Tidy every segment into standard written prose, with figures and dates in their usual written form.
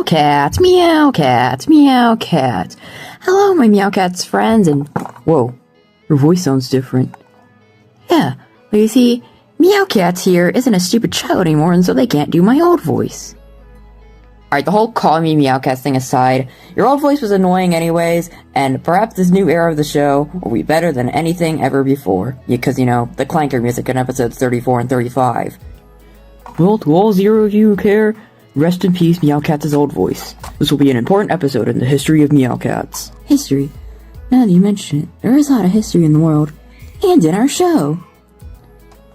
Meowcats, Meowcats, Meowcats. Hello, my Meowcats friends, and whoa, your voice sounds different. Yeah, well, you see, Meowcats here isn't a stupid child anymore, and so they can't do my old voice. Alright, the whole call me Meowcats thing aside, your old voice was annoying anyways, and perhaps this new era of the show will be better than anything ever before. Because, you know, the clanker music in episodes 34 and 35. Well, to all zero of you who care, rest in peace Meowcats' old voice. This will be an important episode in the history of Meowcats. History? Now that you mention it, there is a lot of history in the world. And in our show.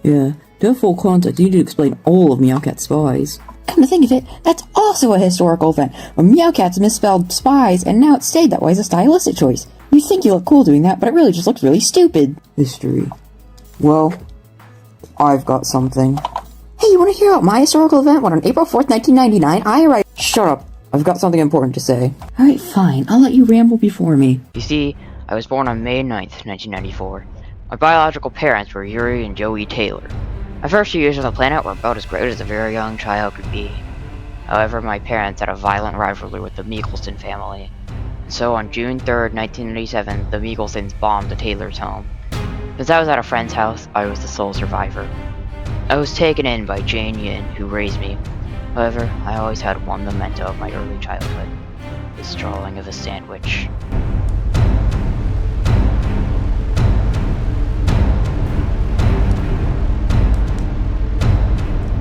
Yeah, to have full context, you need to explain all of Meowcat's spies. Come to think of it, that's also a historical event, when Meowcats misspelled spies, and now it stayed that way as a stylistic choice. You think you look cool doing that, but it really just looks really stupid. History. Well, I've got something. Hey, you want to hear about my historical event when on April 4th, 1999, I arrived— Shut up. I've got something important to say. Alright, fine. I'll let you ramble before me. You see, I was born on May 9th, 1994. My biological parents were Yuri and Joey Taylor. My first few years on the planet were about as great as a very young child could be. However, my parents had a violent rivalry with the Meegleston family. So on June 3rd, 1997, the Meeglestons bombed the Taylors' home. Since I was at a friend's house, I was the sole survivor. I was taken in by Jane Yin, who raised me. However, I always had one memento of my early childhood: the drawing of a sandwich.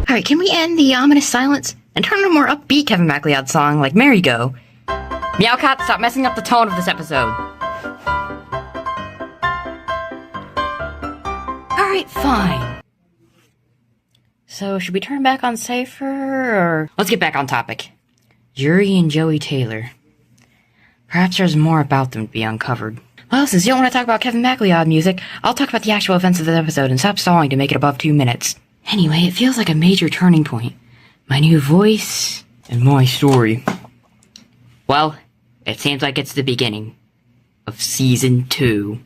Alright, can we end the ominous silence and turn to a more upbeat Kevin MacLeod song like Merry Go? Meowcat, stop messing up the tone of this episode. Alright, fine. So, should we turn back on Cypher, or— Let's get back on topic. Yuri and Joey Taylor. Perhaps there's more about them to be uncovered. Well, since you don't want to talk about Kevin MacLeod music, I'll talk about the actual events of this episode and stop stalling to make it above 2 minutes. Anyway, it feels like a major turning point. My new voice, and my story. Well, it seems like it's the beginning of Season 2.